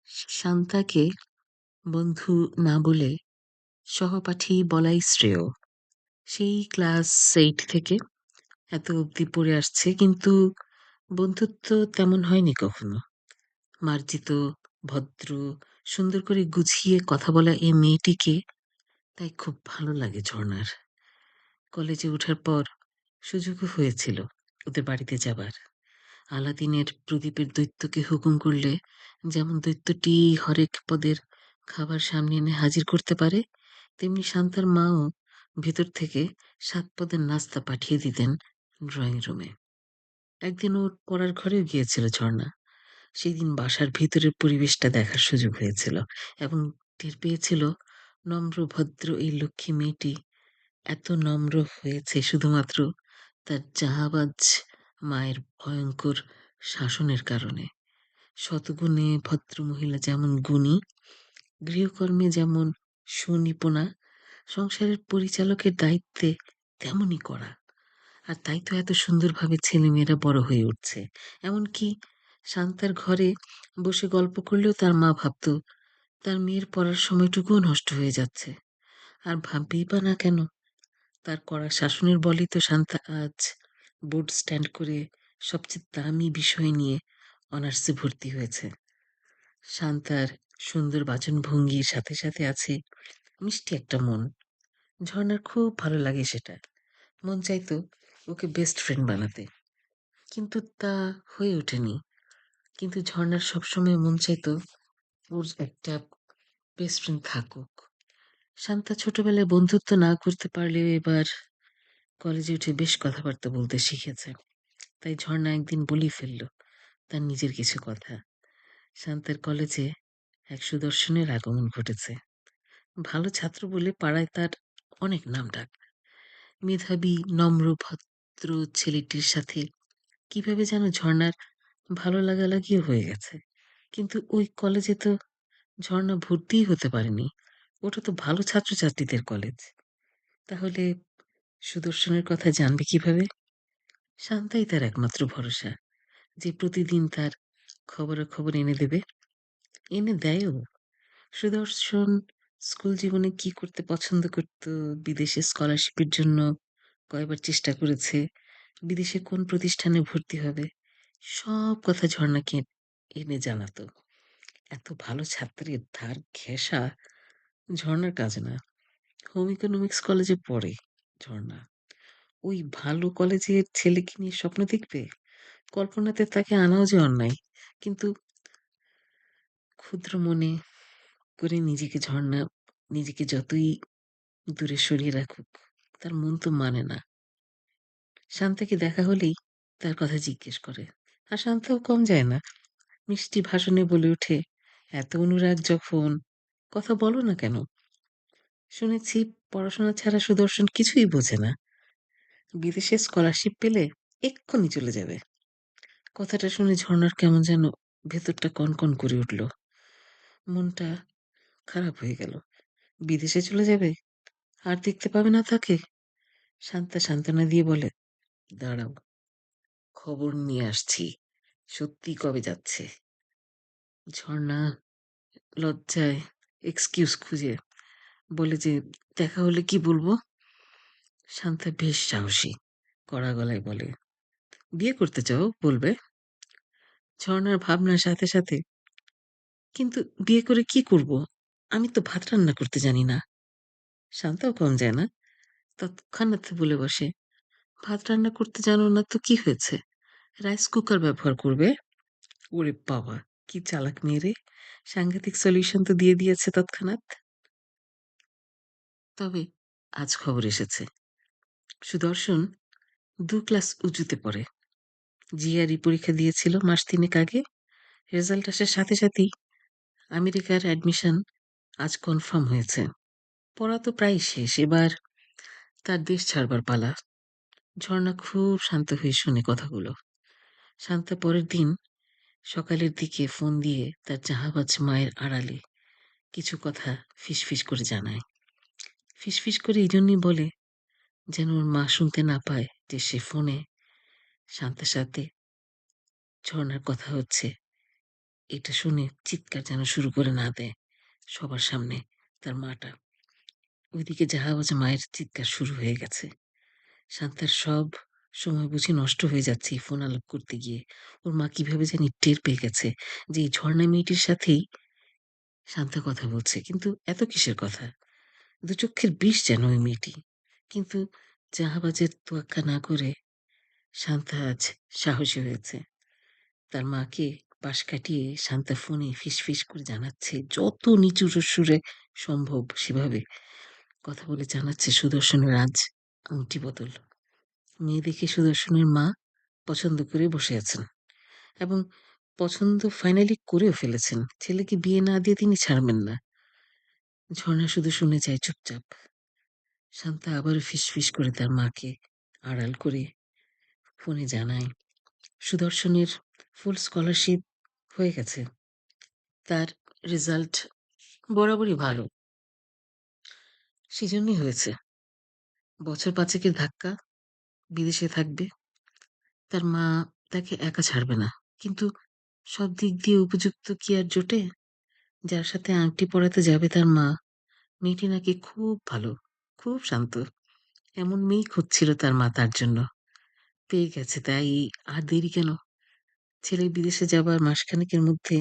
শান্তাকে বন্ধু না বলে সহপাঠী বলাই শ্রেয়। সেই ক্লাস 8 থেকে এত অবধি পড়ে আসছে, কিন্তু বন্ধুত্ব তেমন হয়নি কখনো। মার্জিত, ভদ্র, সুন্দর করে গুছিয়ে কথা বলা এই মেয়েটিকে তাই খুব ভালো লাগে ঝর্ণার। কলেজে ওঠার পর সুযোগও হয়েছিল ওদের বাড়িতে যাবার। আলাদিনের প্রদীপের দৈত্যকে হুকুম করলে যেমন দৈত্যটি হরেক পদের খাবার সামনে এনে হাজির করতে পারে, তেমনি শান্তার মাও ভেতর থেকে 7 পদের নাস্তা পাঠিয়ে দিতেন ড্রয়িং রুমে। একদিন ওর পড়ার ঘরেও গিয়েছিল ঝর্ণা। সেই দিন বাসার ভিতরের পরিবেশটা দেখার সুযোগ হয়েছিল, এবং টের পেয়েছিল নম্র ভদ্র এই লক্ষ্মী মেয়েটি এত নম্র হয়েছে শুধুমাত্র তার জাহাবাজ মায়ের ভয়ঙ্কর শাসনের কারণে। শতগুণে ভদ্রমহিলা যেমন গুণী, গৃহকর্মে যেমন সুনিপুণা, সংসারের পরিচালকের দায়িত্বে তেমনই কড়া। আর তাই তো এত সুন্দরভাবে ছেলেমেয়েরা বড় হয়ে উঠছে। এমনকি শান্তার ঘরে বসে গল্প করলেও তার মা ভাবতো তার মেয়ের পড়ার সময়টুকুও নষ্ট হয়ে যাচ্ছে। আর ভাববেই বা না কেন, তার কড়া শাসনের বলেই তো শান্তা আজ বোর্ড স্ট্যান্ড করে সবচেয়ে দামি বিষয় নিয়ে অনার্সে ভর্তি হয়েছে। শান্তার সুন্দর বাচনভঙ্গির সাথে সাথে আছে মিষ্টি একটা মন। ঝর্ণার খুব ভালো লাগে সেটা। মন চাইতো ওকে বেস্ট ফ্রেন্ড বানাতে, কিন্তু তা হয়ে ওঠেনি। কিন্তু ঝর্ণার সবসময় মন চাইতো ওর একটা বেস্ট ফ্রেন্ড থাকুক। শান্তা ছোটবেলায় বন্ধুত্ব না করতে পারলেও এবার কলেজে উঠে বেশ কথাবার্তা বলতে শিখেছে। তাই ঝর্ণা একদিন বলেই ফেলল তার নিজের কিছু কথা। শান্তার কলেজে এক সুদর্শনের আগমন ঘটেছে। ভালো ছাত্র বলে পাড়ায় তার অনেক নামডাক। মেধাবী, নম্র, ভদ্র ছেলেটির সাথে কিভাবে যেন ঝর্ণার ভালো লাগালাগিও হয়ে গেছে। কিন্তু ওই কলেজে তো ঝর্ণা ভর্তিই হতে পারেনি। ওটা তো ভালো ছাত্রছাত্রীদের কলেজ। তাহলে সুদর্শনের কথা জানবে কিভাবে? শান্তাই তার একমাত্র ভরসা, যে প্রতিদিন তার খবরাখবর এনে দেবে। এনে দেয়ও। সুদর্শন স্কুল জীবনে কি করতে পছন্দ করত, বিদেশে স্কলারশিপের জন্য কয়বার চেষ্টা করেছে, বিদেশে কোন প্রতিষ্ঠানে ভর্তি হবে, সব কথা ঝর্ণাকে এনে জানাতো। এত ভালো ছাত্রের ধার ঘেঁষা ঝর্ণার কাজ না। হোম ইকোনমিক্স কলেজে পড়ে ঝর্ণা। ওই ভালো কলেজের ছেলেকে নিয়ে স্বপ্ন দেখবে? কল্পনাতে তাকে আনাও যে অন্যায়। কিন্তু ক্ষুদ্র মনে করে নিজেকে যতই দূরে সরিয়ে রাখুক, তার মন তো মানে না। শান্তাকে দেখা হলেই তার কথা জিজ্ঞেস করে। আর শান্তাও কম যায় না। মিষ্টি ভাষণে বলে ওঠে, এত অনুরাগ যখন, কথা বলো না কেন? শুনেছি পড়াশোনা ছাড়া সুদর্শন কিছুই বোঝে না। বিদেশে স্কলারশিপ পেলে এক্ষুনি চলে যাবে। কথাটা শুনে ঝর্ণার কেমন যেন ভেতরটা কনকন করে উঠল। মনটা খারাপ হয়ে গেল। বিদেশে চলে যাবে? আর দেখতে পাবে না তাকে? শান্তা সান্ত্বনা দিয়ে বলে, দাঁড়াও, খবর নিয়ে আসছি। সত্যি কবে যাচ্ছে? ঝর্ণা লজ্জায় এক্সকিউজ খুঁজে বলে যে, দেখা হলে কি বলবো? শান্তা বেশ সাহসী, কড়া গলায় বলে, বিয়ে করতে চাও বলবে। ঝর্ণার ভাবনার সাথে সাথে, কিন্তু বিয়ে করে কি করব? আমি তো ভাত রান্না করতে জানি না। শান্তাও কম যায় না। তৎক্ষণাৎ বলে বসে, ভাত রান্না করতে জানো না তো কি হয়েছে? রাইস কুকার ব্যবহার করবে। ওরে বাবা, কি চালাক মেয়ে রে! সাংঘাতিক সলিউশন তো দিয়ে দিয়েছে তৎক্ষণাৎ। তবে আজ খবর এসেছে, সুদর্শন 2 ক্লাস উঁচুতে পড়ে। জিআরই পরীক্ষা দিয়েছিল মাস 3 আগে। রেজাল্ট আসার সাথে সাথেই আমেরিকার অ্যাডমিশন আজ কনফার্ম হয়েছে। পড়া তো প্রায় শেষ, এবার তার দেশ ছাড়বার পালা। ঝর্ণা খুব শান্ত হয়ে শুনে কথাগুলো। শান্তা পরের দিন সকালের দিকে ফোন দিয়ে তার জাহাবাজ মায়ের আড়ালে কিছু কথা ফিসফিস করে জানায়। ফিসফিস করে এই জন্যই বলে যেন ওর মা শুনতে না পায় যে সে ফোনে শান্তার সাথে ঝর্ণার কথা হচ্ছে। এটা শুনে চিৎকার যেন শুরু করে না দেয় সবার সামনে তার মাটা। ওইদিকে জাহাজ মায়ের চিৎকার শুরু হয়ে গেছে। শান্তার সব সময় বুঝি নষ্ট হয়ে যাচ্ছে এই ফোন আলাপ করতে গিয়ে। ওর মা কিভাবে জানি টের পেয়ে গেছে যে এই ঝর্ণা মেয়েটির সাথেই শান্তা কথা বলছে। কিন্তু এত কিসের কথা? দুচক্ষের বিষ যেন ওই মেয়েটি। কিন্তু জাহাবাজের তোয়াক্কা না করে শান্তা আজ সাহসী হয়েছে। তার মাকে পাশ কাটিয়ে শান্তা ফোনে ফিসফিস করে জানাচ্ছে, যত নিচু সুরে সম্ভব সেভাবে কথা বলে জানাচ্ছে সুদর্শনের আজ আংটি বদল। মেয়ে দেখে সুদর্শনের মা পছন্দ করে বসে আছেন এবং পছন্দ ফাইনালি করেও ফেলেছেন। ছেলেকে বিয়ে না দিয়ে তিনি ছাড়বেন না। ঝর্ণা শুধু শুনে যায় চুপচাপ। শান্তা আবারও ফিসফিস করে তার মাকে আড়াল করে ফোনে জানায়, সুদর্শনের ফুল স্কলারশিপ হয়ে গেছে। তার রেজাল্ট বরাবরই ভালো। সেজন্যই হয়েছে। বছর ৫ এর ধাক্কা, বিদেশে থাকবে। তার মা তাকে একা ছাড়বে না। কিন্তু সব দিক দিয়ে উপযুক্ত কি আর জোটে? যার সাথে আংটি পরাতে যাবে তার মা, মেয়েটি নাকি খুব ভালো, খুব শান্ত। এমন মেয়েই খুঁজছিল তার মা তার জন্য। পেয়ে গেছে, তাই আর দেরি কেন? ছেলের বিদেশে যাবার মাসখানেকের মধ্যে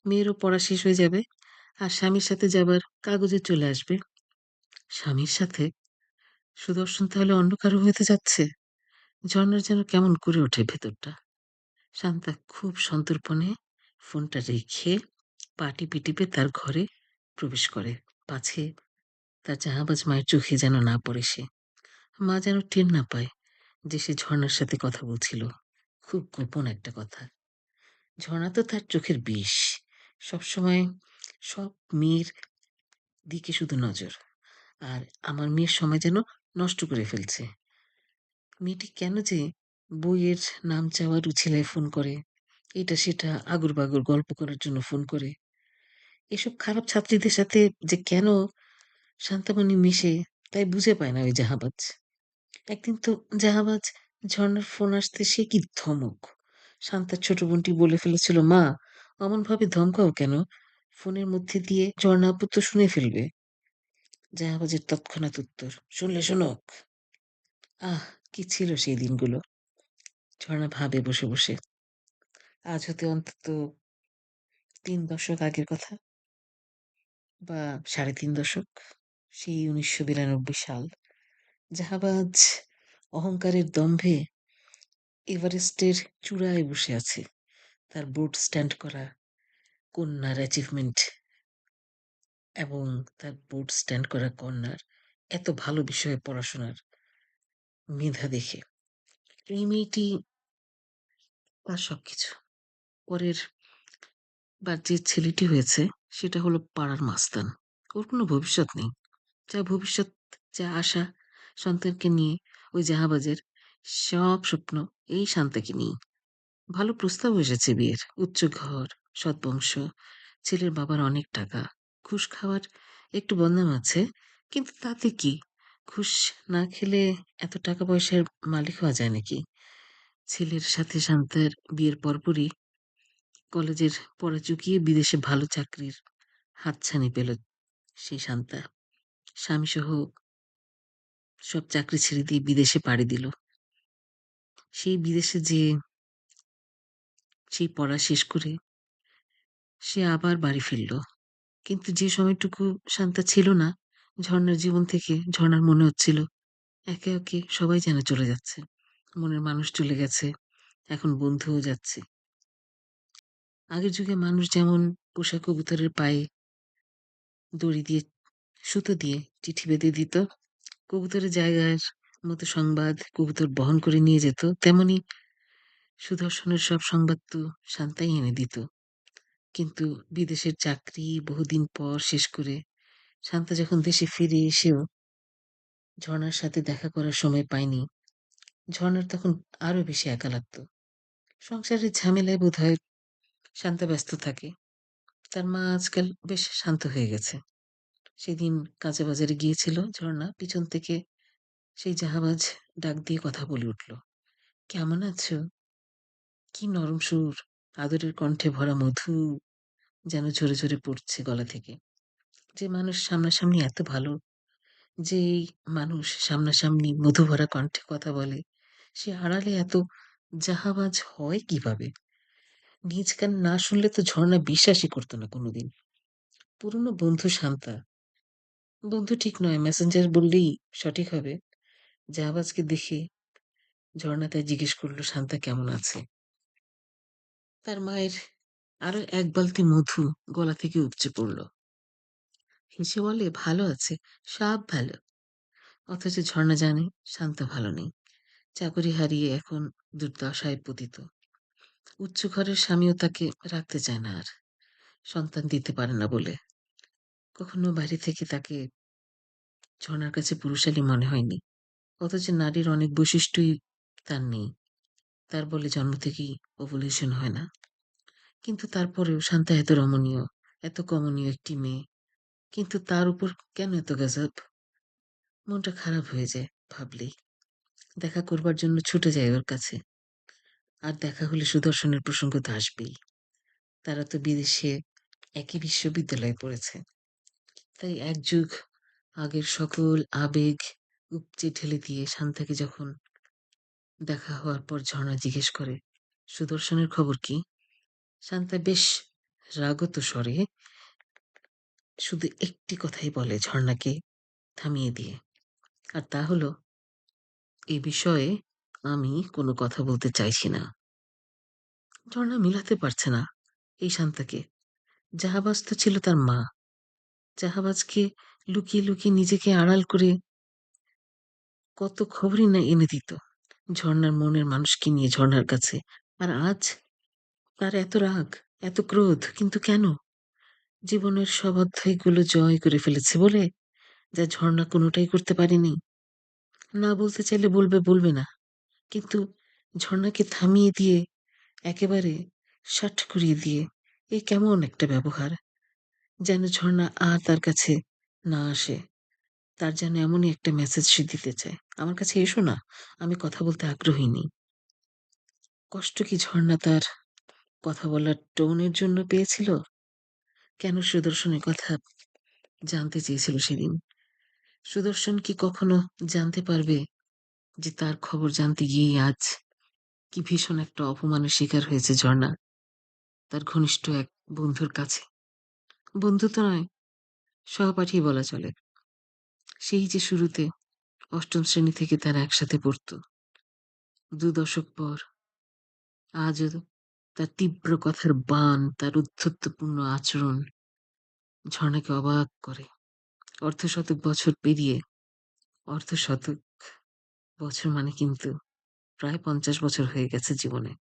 মেয়েরও পড়া শেষ হয়ে যাবে আর স্বামীর সাথে যাবার কাগজে চলে আসবে। স্বামীর সাথে? সুদর্শন তাহলে অন্য কারো হতে যাচ্ছে? ঝর্ণার যেন কেমন করে ওঠে ভেতরটা। শান্তা খুব সন্তর্পণে ফোনটা রেখে পা টিপে টিপে তার ঘরে প্রবেশ করে, পাছে তার জাহাবাজ মায়ের চোখে যেন না পড়ে সে। মা যেন টের না পায় যে সে ঝর্ণার সাথে কথা বলছিল। খুব গোপন একটা কথা। ঝর্ণা তো তার চোখের বিষ। সবসময় সব মেয়ের দিকে শুধু নজর। আর আমার মেয়ের সময় যেন নষ্ট করে ফেলছে। মেয়েটি কেন যে বইয়ের নাম চাওয়ার উছিলায় ফোন করে, এটা সেটা আগুর-বাগুর গল্প করার জন্য ফোন করে। এসব খারাপ ছাত্রীদের সাথে যে কেন শান্তামণি মেশে তাই বুঝে পায় না ওই জাহাবাজ। একদিন তো জাহাবাজ ঝর্ণার ফোন আসতে সে কি ধমক! শান্তার ছোট বোনটি বলে ফেলেছিল, মা অমনভাবে ধমকাও কেন? ফোনের মধ্যে দিয়ে ঝর্ণা আপু তো শুনে ফেলবে। জাহাবাজের তৎক্ষণাৎ উত্তর, শুনলে শুনুক। আহ, কি ছিল সেই দিনগুলো! ঝর্ণা ভাবে বসে বসে। আজ হতে অন্তত ৩ দশক আগের কথা, বা ৩.৫ দশক। সেই ১৯৯২ সাল। জাহাবাজ অহংকারের দম্ভে এভারেস্টের চূড়ায় বসে আছে। তার বোট স্ট্যান্ড করা কন্যার অ্যাচিভমেন্ট এবং তার বোট স্ট্যান্ড করা কন্যার এত ভালো বিষয়ে পড়াশোনার মেধা দেখে। এই মেয়েটি তার সবকিছু। পরের বার যে ছেলেটি হয়েছে সেটা হলো পাড়ার মাস্তান। ওর কোনো ভবিষ্যৎ নেই। যা ভবিষ্যৎ, যা আশা সন্তানকে নিয়ে ওই জাহাবাজের, সব স্বপ্ন এই শান্তাকে নিয়ে। ভালো প্রস্তাব এসেছে বিয়ের। উচ্চ ঘর, সৎবংশ, ছেলের বাবার অনেক টাকা। ঘুষ খাওয়ার একটু বদনাম আছে, কিন্তু তাতে কি? ঘুষ না খেলে এত টাকা পয়সার মালিক হওয়া যায় নাকি? ছেলের সাথে শান্তার বিয়ের পরপরই কলেজের পড়া চুকিয়ে বিদেশে ভালো চাকরির হাতছানি পেল সেই শান্তা। স্বামীসহ সব চাকরি ছেড়ে দিয়ে বিদেশে পাড়ি দিল। সেই বিদেশে যেয়ে সেই পড়া শেষ করে সে আবার বাড়ি ফিরল। কিন্তু যে সময়টুকু শান্তা ছিল না ঝর্ণার জীবন থেকে, ঝর্ণার মনে হচ্ছিল একে একে সবাই যেন চলে যাচ্ছে। মনের মানুষ চলে গেছে, এখন বন্ধুও যাচ্ছে। আগের যুগে মানুষ যেমন পোষা কবুতরের পায়ে দড়ি দিয়ে, সুতো দিয়ে চিঠি বেঁধে দিত, কবুতরের জায়গার মতো সংবাদ কবুতর বহন করে নিয়ে যেত, তেমনি সুদর্শনের সব সংবাদ তো শান্তাই এনে দিত। কিন্তু বিদেশের চাকরি বহুদিন পর শেষ করে শান্তা যখন দেশে ফিরে এসেও ঝর্ণার সাথে দেখা করার সময় পায়নি, ঝর্ণার তখন আরো বেশি একা লাগতো। সংসারের ঝামেলায় বোধহয় শান্তা ব্যস্ত থাকে। তার মা আজকাল বেশ শান্ত হয়ে গেছে। সেদিন কাঁচা বাজারে গিয়েছিল ঝর্ণা, পিছন থেকে সেই জাহাবাজ ডাক দিয়ে কথা বলে উঠল, কেমন আছো? কি নরম সুর! আদরের কণ্ঠে ভরা মধু যেন ঝরে, ঝরে পড়ছে গলা থেকে। যে মানুষ সামনাসামনি এত ভালো, যেই মানুষ সামনাসামনি মধু ভরা কণ্ঠে কথা বলে, সে আড়ালে এত জাহাবাজ হয় কিভাবে? নিজ কানে না শুনলে তো ঝর্ণা বিশ্বাসই করত না কোনোদিন। পুরনো বন্ধু শান্তা। বন্ধু ঠিক নয়, মেসেঞ্জার বললেই সঠিক হবে। জাহাবাজকে দেখে ঝর্ণা তাই জিজ্ঞেস করল শান্তা কেমন আছে। তার মায়ের আরো এক বালতি মধু গলা থেকে উপচে পড়ল। হেসে বলে ভালো আছে, সব ভালো। অথচ ঝর্ণা জানে শান্তা ভালো নেই। চাকরি হারিয়ে এখন দুর্দশায় পতিত। উচ্চ ঘরের স্বামীও তাকে রাখতে চায় না আর, সন্তান দিতে পারে না বলে। কখনো বাইরে থেকে তাকে ঝর্ণার কাছে পুরুষালী মনে হয়নি। অথচ নারীর অনেক বৈশিষ্ট্যই তার নেই। তার বলে জন্ম থেকেই ওভুলেশন হয় না। কিন্তু তারপরেও শান্তা এত রমণীয়, এত কমনীয় একটি মেয়ে। কিন্তু তার উপর কেন এত গজব? মনটা খারাপ হয়ে যায় ভাবলেই। দেখা করবার জন্য ছুটে যায় ওর কাছে। আর দেখা হলে সুদর্শনের প্রসঙ্গ তো আসবেই। তারা তো বিদেশে একই বিশ্ববিদ্যালয়ে পড়েছে। তাই এক যুগ আগের সকল আবেগ উপচে ঢেলে দিয়ে শান্তাকে যখন দেখা হওয়ার পর ঝর্ণা জিজ্ঞেস করে সুদর্শনের খবর কি, শান্তা বেশ রাগত স্বরে শুধু একটি কথাই বলে ঝর্ণাকে থামিয়ে দিয়ে। আর তা হলো, এ বিষয়ে আমি কোনো কথা বলতে চাইছি না। ঝর্ণা মিলাতে পারছে না এই শান্তাকে। জাহাবাজ তো ছিল তার মা। জাহাবাজকে লুকিয়ে লুকিয়ে নিজেকে আড়াল করে কত খবরই না এনে দিত ঝর্ণার মনের মানুষকে নিয়ে ঝর্ণার কাছে। আর আজ তার এত রাগ, এত ক্রোধ, কিন্তু কেন? জীবনের সব অধ্যায়গুলো জয় করে ফেলেছে বলে, যা ঝর্ণা কোনোটাই করতে পারেনি। না বলতে চাইলে বলবে, বলবে না। কিন্তু ঝর্ণাকে থামিয়ে দিয়ে, একেবারে শাট করিয়ে দিয়ে, এ কেমন একটা ব্যবহার! যেন ঝর্ণা আর তার কাছে না আসে। তার যেন এমনই একটা মেসেজ সে দিতে চায়, আমার কাছে এসো না, আমি কথা বলতে আগ্রহী নেই। কষ্ট কি ঝর্ণা তার কথা বলার টোনের জন্য পেয়েছিল? কেন সুদর্শনের কথা জানতে চেয়েছিল সেদিন? সুদর্শন কি কখনো জানতে পারবে যে তার খবর জানতে গিয়েই আজ কি ভীষণ একটা অপমানের শিকার হয়েছে ঝর্ণা তার ঘনিষ্ঠ এক বন্ধুর কাছে? বন্ধু তো নয়, সহপাঠী বলা চলে। সেই যে শুরুতে অষ্টম শ্রেণী থেকে তারা একসাথে পড়তো, 2 দশক পর আজও তার তীব্র কথার বাণ, তার উদ্ধত্যপূর্ণ আচরণ ঝর্ণাকে অবাক করে। অর্ধশতক বছর পেরিয়ে, অর্ধশতক বছর মানে কিন্তু প্রায় 50 বছর হয়ে গেছে জীবনে।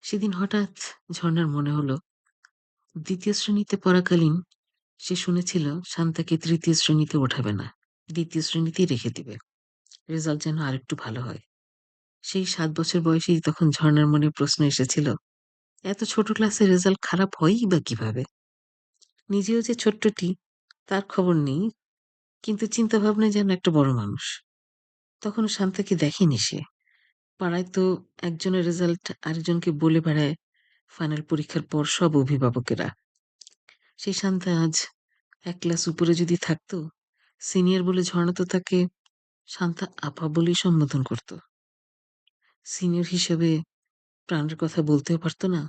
সেদিন হঠাৎ ঝর্ণার মনে হলো, দ্বিতীয় শ্রেণীতে পড়াকালীন সে শুনেছিল শান্তাকে তৃতীয় শ্রেণীতে ওঠাবে না, দ্বিতীয় শ্রেণীতেই রেখে দিবে, রেজাল্ট যেন আরেকটু ভালো হয়। সেই 7 বছর বয়সেই তখন ঝর্ণার মনে প্রশ্ন এসেছিল, এত ছোট ক্লাসে রেজাল্ট খারাপ হয়ই বা কিভাবে? নিজেও যে ছোট্টটি তার খবর নেই, কিন্তু চিন্তাভাবনায় যেন একটা বড় মানুষ। তখনও শান্তাকে দেখেনি সে। পাড়ায় তো একজনের রেজাল্ট আরেকজনকে বলে বেড়ায় ফাইনাল পরীক্ষার পর সব অভিভাবকেরা। সেই শান্তা আজ এক ক্লাস উপরে যদি থাকতো, সিনিয়র বলে ঝর্ণা তো তাকে শান্তা আপা বলেই সম্বোধন করত। সিনিয়র হিসেবে প্রাণের কথা বলতেও পারতো না,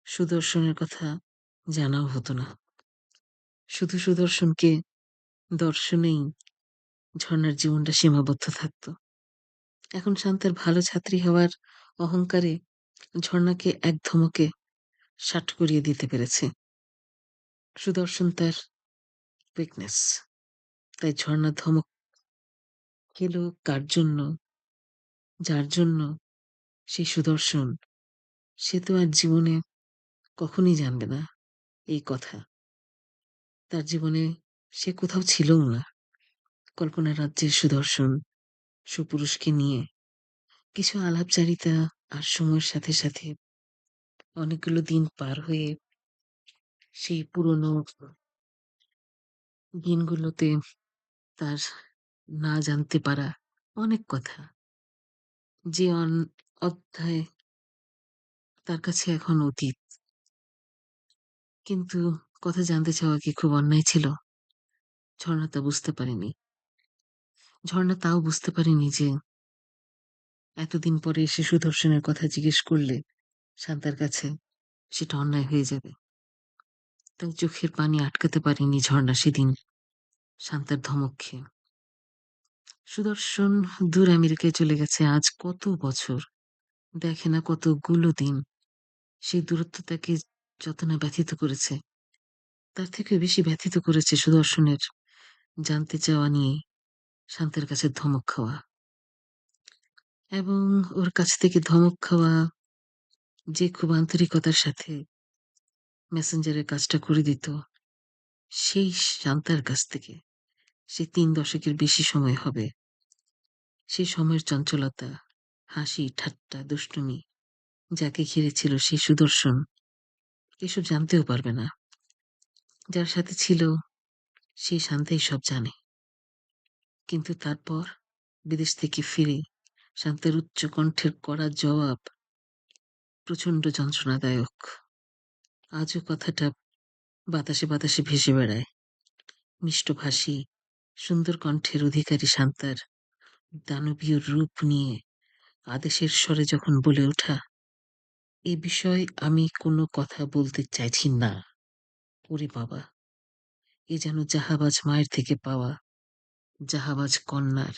সুদর্শনের কথা জানাও হতো না। শুধু সুদর্শনকে দর্শনেই ঝর্ণার জীবনটা সীমাবদ্ধ থাকতো। এখন শান্তার ভালো ছাত্রী হওয়ার অহংকারে ঝর্ণাকে এক ধমকে শাট করিয়ে দিতে পেরেছে। সুদর্শন তার উইকনেস। তাই ঝর্ণা ধমক খেলো কার জন্য, যার জন্য, সেই সুদর্শন। সে তো আর জীবনে কখনই জানবে না এই কথা। তার জীবনে সে কোথাও ছিলও না। কল্পনার রাজ্যের সুদর্শন সুপুরুষকে নিয়ে কিছু আলাপচারিতা, আর সময়ের সাথে সাথে অনেকগুলো দিন পার হয়ে সেই পুরনো দিনগুলোতে তার না জানতে পারা অনেক কথা, যে অধ্যায় তার কাছে এখন অতীত। কিন্তু কথা জানতে চাওয়া কি খুব অন্যায় ছিল? ঝর্ণা তা বুঝতে পারেনি। ঝর্ণা তাও বুঝতে পারেনি যে এতদিন পরে এসে সুদর্শনের কথা জিজ্ঞেস করলে শান্তার কাছে সেটা অন্যায় হয়ে যাবে। তাই চোখের পানি আটকাতে পারেনি ঝর্ণা সেদিন শান্তার ধমক খেয়ে। সুদর্শন দূর আমেরিকায় চলে গেছে আজ কত বছর, দেখে না কতগুলো দিন। সেই দূরত্ব তাকে যত না ব্যথিত করেছে, তার থেকে বেশি ব্যথিত করেছে সুদর্শনের জানতে চাওয়া নিয়ে শান্তের কাছে ধমক খাওয়া। এবং ওর কাছ থেকে ধমক খাওয়া যে খুব আন্তরিকতার সাথে মেসেঞ্জারের কাজটা করে দিত, সেই শান্তার কাছ থেকে সে ৩ দশকের বেশি সময় হবে সেই সময়ের চঞ্চলতা, হাসি, ঠাট্টা, দুষ্টুমি যাকে ঘিরে ছিল সেই সুদর্শন এসব জানতেও পারবে না। যার সাথে ছিল সেই শান্তাই সব জানে। কিন্তু তারপর বিদেশ থেকে ফিরে শান্তার উচ্চ কণ্ঠের কড়া জবাব প্রচণ্ড যন্ত্রণাদায়ক। আজও কথাটা বাতাসে বাতাসে ভেসে বেড়ায়। মিষ্টভাষী, সুন্দর কণ্ঠের অধিকারী শান্তার দানবীয় রূপ নিয়ে আদেশের স্বরে যখন বলে ওঠা, এ বিষয়ে আমি কোনো কথা বলতে চাইছি না। ওরে বাবা! এ যেন জাহাবাজ মায়ের থেকে পাওয়া জাহাবাজ কন্যার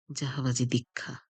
জাহাবাজি দীক্ষা।